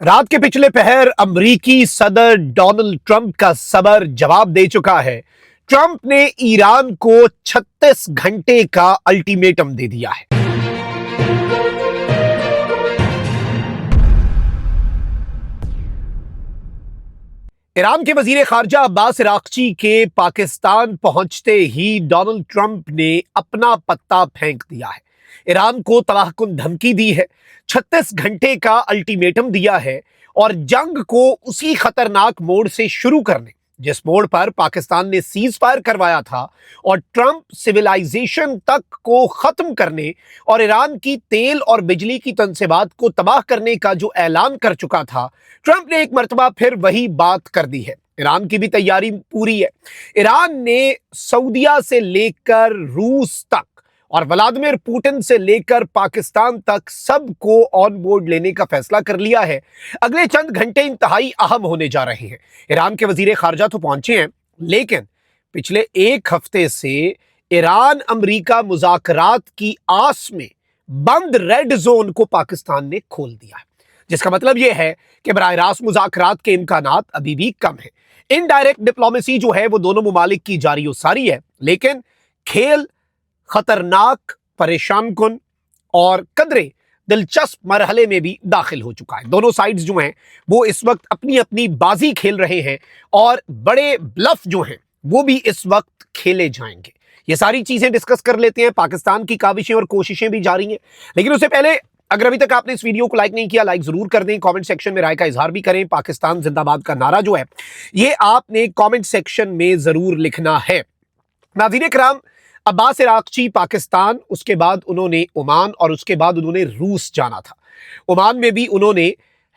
रात के पिछले पहर अमरीकी सदर डोनाल्ड ट्रंप का सबर जवाब दे चुका है। ट्रंप ने ईरान को 36 घंटे का अल्टीमेटम दे दिया है। ईरान के वजीर खारजा अब्बास अराक्ची के पाकिस्तान पहुंचते ही डोनाल्ड ट्रंप ने अपना पत्ता फेंक दिया है। ईरान को तबाहकुन धमकी दी है, 36 घंटे का अल्टीमेटम दिया है और जंग को उसी खतरनाक मोड़ से शुरू करने जिस मोड़ पर पाकिस्तान ने सीज फायर करवाया था और ट्रंप सिविलाइजेशन तक को खत्म करने और ईरान की तेल और बिजली की तनसीबात को तबाह करने का जो ऐलान कर चुका था, ट्रंप ने एक मर्तबा फिर वही बात कर दी है। ईरान की भी तैयारी पूरी है। ईरान ने सऊदिया से लेकर रूस तक और व्लादिमीर पुतिन से लेकर पाकिस्तान तक सबको ऑन बोर्ड लेने का फैसला कर लिया है। अगले चंद घंटे इंतहाई अहम होने जा रहे हैं। ईरान के वजीर खारजा तो पहुंचे हैं, लेकिन पिछले एक हफ्ते से ईरान अमरीका मुज़ाकरात की आस में बंद रेड जोन को पाकिस्तान ने खोल दिया है, जिसका मतलब यह है कि बराह रास्त मुज़ाकरात के इम्कानात अभी भी कम है। इनडायरेक्ट डिप्लोमेसी जो है वो दोनों ममालिक की जारी सारी है, लेकिन खेल खतरनाक, परेशान कुन और कदरे दिलचस्प मरहले में भी दाखिल हो चुका है। दोनों साइड्स जो हैं वो इस वक्त अपनी अपनी बाजी खेल रहे हैं और बड़े ब्लफ जो हैं वो भी इस वक्त खेले जाएंगे। ये सारी चीजें डिस्कस कर लेते हैं। पाकिस्तान की काविशें और कोशिशें भी जारी हैं, लेकिन उससे पहले अगर अभी तक आपने इस वीडियो को लाइक नहीं किया, लाइक जरूर कर दें। कमेंट सेक्शन में राय का इजहार भी करें। पाकिस्तान जिंदाबाद का नारा जो है ये आपने कमेंट सेक्शन में जरूर लिखना है। नाज़रीन किराम, अब्बास अराक्ची पाकिस्तान, उसके बाद उन्होंने ओमान और उसके बाद उन्होंने रूस जाना था। ओमान में भी उन्होंने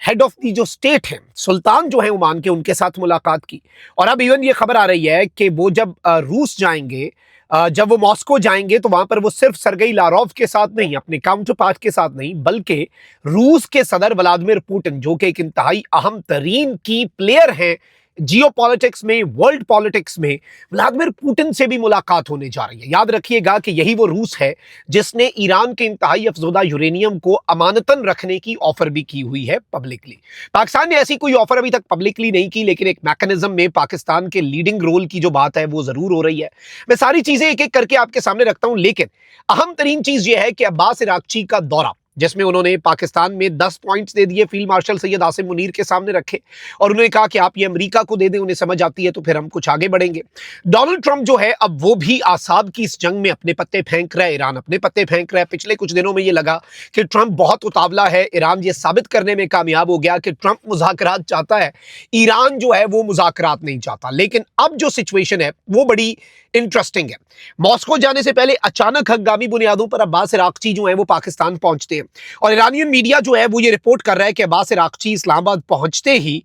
हेड ऑफ दी जो स्टेट है, सुल्तान जो है ओमान के, उनके साथ मुलाकात की। और अब इवन ये खबर आ रही है कि वो जब रूस जाएंगे, जब वो मॉस्को जाएंगे तो वहां पर वो सिर्फ सरगेई लारोव के साथ नहीं, अपने काउंटर पार्ट के साथ नहीं, बल्कि रूस के सदर व्लादिमीर पुतिन जो कि एक इंतहाई अहम तरीन की प्लेयर हैं जियो पॉलिटिक्स में, वर्ल्ड पॉलिटिक्स में, व्लादिमीर पुतिन से भी मुलाकात होने जा रही है। याद रखिएगा कि यही वो रूस है जिसने ईरान के इंतहाई अफजोदा यूरेनियम को अमानतन रखने की ऑफर भी की हुई है पब्लिकली। पाकिस्तान ने ऐसी कोई ऑफर अभी तक पब्लिकली नहीं की, लेकिन एक मैकेनिज्म में पाकिस्तान के लीडिंग रोल की जो बात है वो जरूर हो रही है। मैं सारी चीजें एक एक करके आपके सामने रखता हूं, लेकिन अहम तरीन चीज यह है कि अब्बास अराक्ची का दौरा, जिसमें उन्होंने पाकिस्तान में 10 पॉइंट्स दे दिए, फील्ड मार्शल सैयद आसिम मुनीर के सामने रखे और उन्होंने कहा कि आप ये अमेरिका को दे दें, उन्हें समझ आती है तो फिर हम कुछ आगे बढ़ेंगे। डोनाल्ड ट्रंप जो है अब वो भी आसाब की इस जंग में अपने पत्ते फेंक रहा है, ईरान अपने पत्ते फेंक रहा है। पिछले कुछ दिनों में ये लगा कि ट्रंप बहुत उतावला है, ईरान ये साबित करने में कामयाब हो गया कि ट्रंप मुज़ाकरात चाहता है, ईरान जो है वो मुज़ाकरात नहीं चाहता। लेकिन अब जो सिचुएशन है वो बड़ी इंटरेस्टिंग है। मॉस्को जाने से पहले अचानक हंगामी बुनियादों पर अब्बास अराक्ची जो है वो पाकिस्तान पहुंचते हैं और ईरानियन मीडिया जो है वो ये रिपोर्ट कर रहा है कि अब्बास अराक्ची इस्लामाबाद पहुंचते ही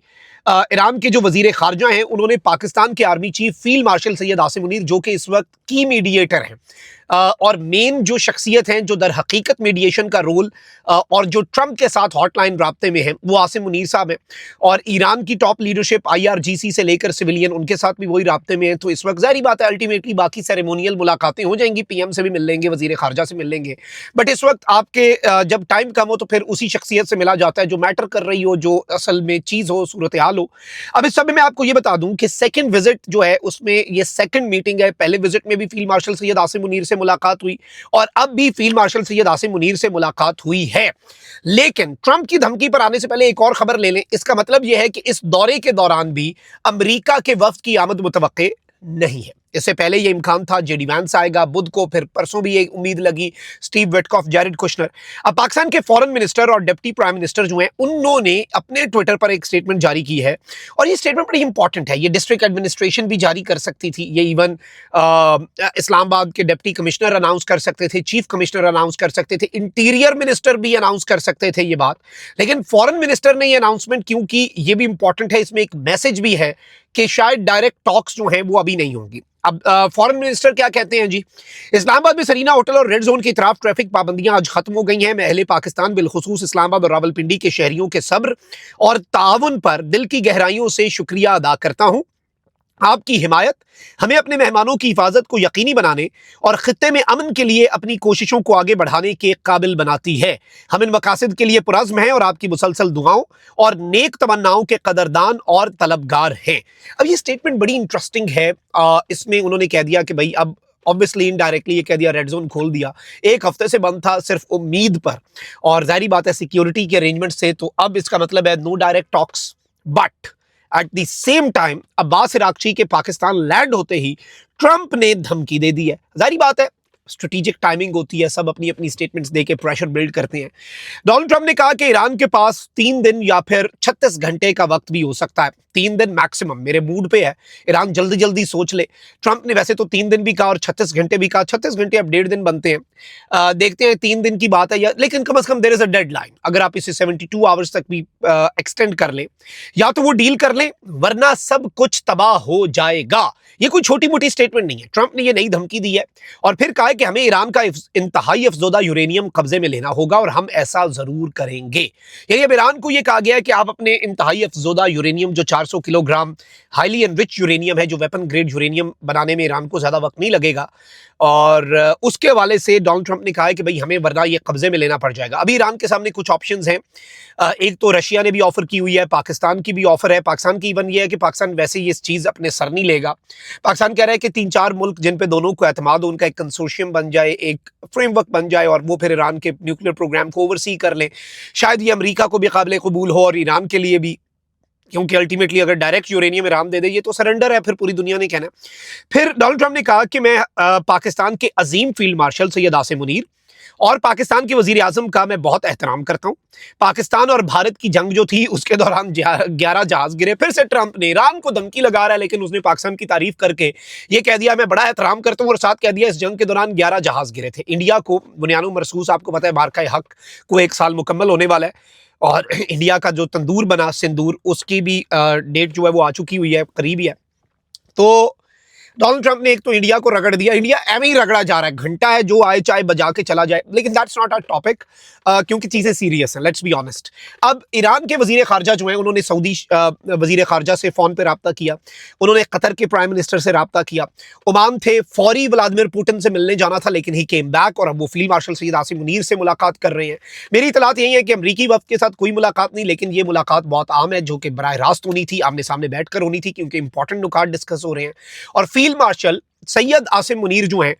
ईरान के जो वजीर खारजा हैं उन्होंने पाकिस्तान के army chief field marshal Syed Asim Munir, जो कि इस वक्त की मीडिएटर हैं और मेन जो शख्सियत हैं जो दर हकीकत मीडिएशन का रोल और जो ट्रंप के साथ हॉटलाइन राब्ते में हैं वो आसिम मुनीर साहब हैं। और ईरान की टॉप लीडरशिप IRGC से लेकर सिविलियन, उनके साथ भी वही राब्ते में है। तो इस वक्त जाहिर बात है अल्टीमेटली बाकी सेरेमोनियल मुलाकातें हो जाएंगी, PM से भी मिल लेंगे, वजीर खारजा से मिल लेंगे, बट इस वक्त आपके जब टाइम कम हो तो फिर उसी शख्सियत से मिला जाता है जो मैटर कर रही हो, जो असल में चीज़ हो, सूरत हाल हो। अब इस समय मैं आपको ये बता दूं कि सेकंड विजिट जो है उसमें ये सेकंड मीटिंग है। पहले विजिट में भी फील्ड मार्शल सैयद आसिम मुनीर से मुलाकात हुई और अब भी फील्ड मार्शल सैयद आसिम मुनीर से मुलाकात हुई है। लेकिन ट्रंप की धमकी पर आने से पहले एक और खबर ले लें। इसका मतलब यह है कि इस दौरे के दौरान भी अमेरिका के वफ्द की आमद मुतवक्के नहीं है। इससे पहले ये इम्कान था JD वैंस आएगा बुध को, फिर परसों भी ये उम्मीद लगी स्टीव विटकॉफ, जैरेड कुशनर। अब पाकिस्तान के फॉरेन मिनिस्टर और डिप्टी प्राइम मिनिस्टर जो हैं उन्होंने अपने ट्विटर पर एक स्टेटमेंट जारी की है और ये स्टेटमेंट बड़ी इंपॉर्टेंट है। ये डिस्ट्रिक्ट एडमिनिस्ट्रेशन भी जारी कर सकती थी, ये इवन इस्लामाबाद के डिप्टी कमिश्नर अनाउंस कर सकते थे, चीफ कमिश्नर अनाउंस कर सकते थे, इंटीरियर मिनिस्टर भी अनाउंस कर सकते थे ये बात, लेकिन फॉरेन मिनिस्टर ने ये अनाउंसमेंट क्यों की, ये भी इंपॉर्टेंट है। इसमें एक मैसेज भी है कि शायद डायरेक्ट टॉक्स जो हैं वो अभी नहीं होंगी। अब फॉरेन मिनिस्टर क्या कहते हैं जी, इस्लामाबाद में सरीना होटल और रेड जोन की तरफ ट्रैफिक पाबंदियां आज खत्म हो गई हैं। मैं अहले पाकिस्तान बिलखुसूस इस्लामाबाद और रावलपिंडी के शहरियों के सब्र और ताउन पर दिल की गहराइयों से शुक्रिया अदा करता हूं। आपकी हिमायत हमें अपने मेहमानों की हिफाजत को यकीनी बनाने और खित्ते में अमन के लिए अपनी कोशिशों को आगे बढ़ाने के काबिल बनाती है। हम इन मकासद के लिए पुरज़्म हैं और आपकी मुसलसल दुआओं और नेक तमन्नाओं के कदरदान और तलबगार हैं। अब ये स्टेटमेंट बड़ी इंटरेस्टिंग है। इसमें उन्होंने कह दिया कि भाई अब ऑब्वियसली इनडायरेक्टली ये कह दिया, रेड जोन खोल दिया, एक हफ्ते से बंद था सिर्फ उम्मीद पर, और जाहिर बात है सिक्योरिटी के अरेंजमेंट से, तो अब इसका मतलब है no direct talks. But at the same time Abbas Araghchi के पाकिस्तान लैंड होते ही ट्रंप ने धमकी दे दी है। जाहिर बात है स्ट्रेटेजिक टाइमिंग होती है, सब अपनी अपनी स्टेटमेंट्स देके प्रेशर बिल्ड करते हैं। डोनाल्ड ट्रंप ने कहा कि ईरान के पास 3 दिन या फिर 36 घंटे का वक्त भी हो सकता है, 3 दिन मैक्सिमम मेरे मूड पे है, ईरान जल्दी जल्दी सोच ले। ट्रंप ने वैसे तो 3 दिन भी कहा और 36 घंटे भी कहा, 36 घंटे अब 1.5 दिन बनते हैं, देखते हैं 3 दिन की बात है या, लेकिन कम से कम देयर इज अ डेडलाइन। अगर आप इसे 72 आवर्स तक भी एक्सटेंड कर लें या तो वो डील कर लें, वरना सब कुछ तबाह हो जाएगा। ये कोई छोटी मोटी स्टेटमेंट नहीं है, ट्रंप ने ये नई धमकी दी है और फिर कहा है कि हमें ईरान का इंतहाई अफजोदा यूरेनियम कब्जे में लेना होगा और हम ऐसा जरूर करेंगे। यानी अब ईरान को यह कहा गया है कि आप अपने इंतहाई अफजोदा यूरेनियम, जो 400 किलोग्राम हाईली एनरिच्ड यूरेनियम है, जो वेपन ग्रेड यूरेनियम बनाने में ईरान को ज्यादा वक्त नहीं लगेगा, और उसके हवाले से डोनाल्ड ट्रंप ने कहा है कि भाई हमें वरना ये कब्जे में लेना पड़ जाएगा। अभी ईरान के सामने कुछ ऑप्शंस हैं, एक तो रशिया ने भी ऑफर की हुई है, पाकिस्तान की भी ऑफर है। पाकिस्तान की इवन ये है कि पाकिस्तान वैसे ही इस चीज अपने सर नहीं लेगा। पाकिस्तान कह रहा है कि 3-4 मुल्क जिन पे दोनों को एतमाद हो, उनका एक कंसोर्शियम बन जाए, एक फ्रेमवर्क बन जाए और वो फिर ईरान के न्यूक्लियर प्रोग्राम को ओवरसी कर लें। शायद ये अमेरिका को भी काबिल कबूल हो और ईरान के लिए भी, क्योंकि अल्टीमेटली अगर डायरेक्ट यूरेनियम ईरान दे दे ये तो सरेंडर है, फिर पूरी दुनिया ने कहना। फिर डोनाल्ड ट्रंप ने कहा कि मैं पाकिस्तान के अजीम फील्ड मार्शल सैयद आसिम मुनीर और पाकिस्तान के वजीर आजम का मैं बहुत एहतराम करता हूँ। पाकिस्तान और भारत की जंग जो थी उसके दौरान 11 जहाज गिरे। फिर से ट्रंप ने ईरान को धमकी लगा रहा है, लेकिन उसने पाकिस्तान की तारीफ करके ये कह दिया मैं बड़ा एहतराम करता हूँ, और साथ कह दिया इस जंग के दौरान 11 जहाज गिरे थे। इंडिया को बुनियानो मरसूस, आपको पता है मार्का हक को 1 साल मुकम्मल होने वाला है, और इंडिया का जो तंदूर बना सिंदूर, उसकी भी डेट जो है वो आ चुकी हुई है, करीब ही है। तो डोनाल्ड ट्रंप ने एक तो इंडिया को रगड़ दिया, इंडिया एवं ही रगड़ा जा रहा है, घंटा है जो आए चाहे बजा के चला जाए, लेकिन दैट्स नॉट अ टॉपिक, क्योंकि चीजें सीरियस हैं, लेट्स बी ऑनेस्ट। अब ईरान के वजीर खारजा जो है, उन्होंने सऊदी वजीर खारजा से फोन पे रब्ता किया, उन्होंने कतर के प्राइम मिनिस्टर से रब्ता किया, ओमान थे, फौरी व्लादिमीर पुतिन से मिलने जाना था, लेकिन ही केम बैक, और अब वो फील्ड मार्शल सैयद आसिम मुनीर से मुलाकात कर रहे हैं। मेरी इतलात यही है कि अमरीकी वफ्द के साथ कोई मुलाकात नहीं, लेकिन ये मुलाकात बहुत आम है, जो कि बराह रास्त होनी थी, आमने सामने बैठकर होनी थी, क्योंकि इंपॉर्टेंट नुकात डिस्कस हो रहे हैं। और फील्ड मार्शल सैयद आसिम मुनीर जो हैं,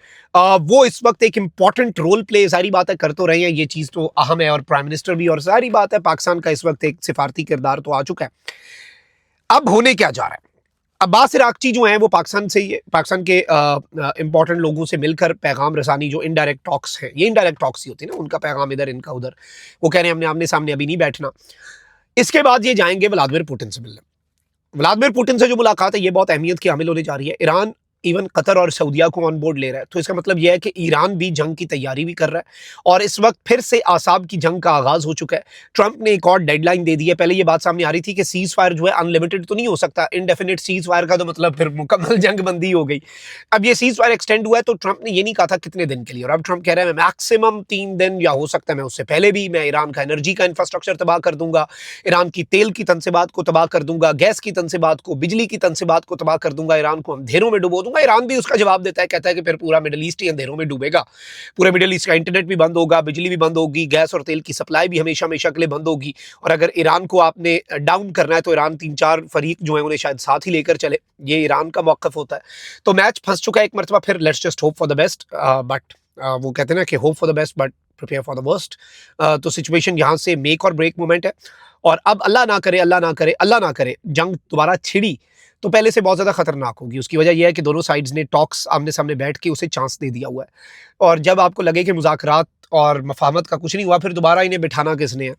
वो इस वक्त एक इंपॉर्टेंट रोल प्ले, सारी बात है, कर तो रहे हैं, ये चीज तो अहम है, और प्राइम मिनिस्टर भी, और सारी बात है पाकिस्तान का इस वक्त एक सिफारती किरदार तो आ चुका है। अब होने क्या जा रहा है, अब्बास इराक्ची जो हैं वो पाकिस्तान के इंपॉर्टेंट लोगों से मिलकर पैगाम रसानी, जो इनडायरेक्ट टॉक्स हैं, ये इनडायरेक्ट टॉक्स ही होती है ना, उनका पैगाम इधर इनका उधर, वो कह रहे हैं हमने आमने सामने अभी नहीं बैठना। इसके बाद ये जाएंगे व्लादिमीर पुतिन से मिलने। व्लादिमीर पुतिन से जो मुलाकात है ये बहुत अहमियत की हामिल होने जा रही है। ईरान इवन कतर और सऊदिया को ऑन बोर्ड ले रहा है, तो इसका मतलब यह है कि ईरान भी जंग की तैयारी भी कर रहा है, और इस वक्त फिर से आसाब की जंग का आगाज हो चुका है। ट्रंप ने एक और डेडलाइन दे दी है। पहले ये बात सामने आ रही थी कि सीज फायर जो है अनलिमिटेड तो नहीं हो सकता, इनडेफिनिट सीज फायर का तो मतलब फिर मुकम्मल जंग बंदी हो गई। अब ये सीज फायर एक्सटेंड हुआ है, तो ट्रंप ने ये नहीं कहा था कितने दिन के लिए, और अब ट्रंप कह रहा है मैं मैक्सिमम 3 दिन, या हो सकता है मैं उससे पहले भी, मैं ईरान का एनर्जी का इंफ्रास्ट्रक्चर तबाह कर दूंगा, ईरान की तेल की तनसेबात को तबाह कर दूंगा, गैस की तनसेबात को, बिजली की तनसेबात को तबाह कर दूंगा, ईरान को अंधेरों में डुबो दूंगा। ईरान भी उसका जवाब देता है, कहता है कि फिर पूरा मिडिल ईस्ट ही अंधेरों में डूबेगा, पूरे मिडिल ईस्ट का इंटरनेट भी बंद होगा, बिजली भी बंद होगी, गैस और तेल की सप्लाई भी हमेशा हमेशा के लिए बंद होगी। और अगर ईरान को आपने डाउन करना है तो ईरान 3-4 फरीक जो है उन्हें शायद साथ ही लेकर चले, ये ईरान का मौक़िफ़ होता है। तो मैच फंस चुका है एक मरतबा फिर, let's just hope for the best, but वो कहते हैं ना कि hope for the best but prepare for the worst. तो सिचुएशन यहाँ से मेक और ब्रेक मोमेंट है, और अब अल्लाह ना करे, अल्लाह ना करे, अल्लाह ना करे जंग दोबारा छिड़ी तो पहले से बहुत ज़्यादा खतरनाक होगी। उसकी वजह यह है कि दोनों साइड्स ने टॉक्स आमने सामने बैठ के उसे चांस दे दिया हुआ है, और जब आपको लगे कि मुज़ाकरात और मफाहमत का कुछ नहीं हुआ, फिर दोबारा इन्हें बिठाना किसने है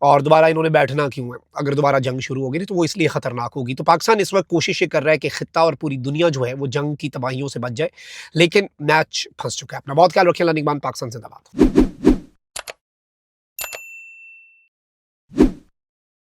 और दोबारा इन्होंने बैठना क्यों है। अगर दोबारा जंग शुरू होगी तो वो इसलिए ख़तरनाक होगी। तो पाकिस्तान इस वक्त कोशिश ये कर रहा है कि खित्ता और पूरी दुनिया जो है वो जंग की तबाहियों से बच जाए, लेकिन मैच फंस चुका है। अपना बहुत ख्याल रखें। अल्लाह निगहबान। पाकिस्तान जिंदाबाद।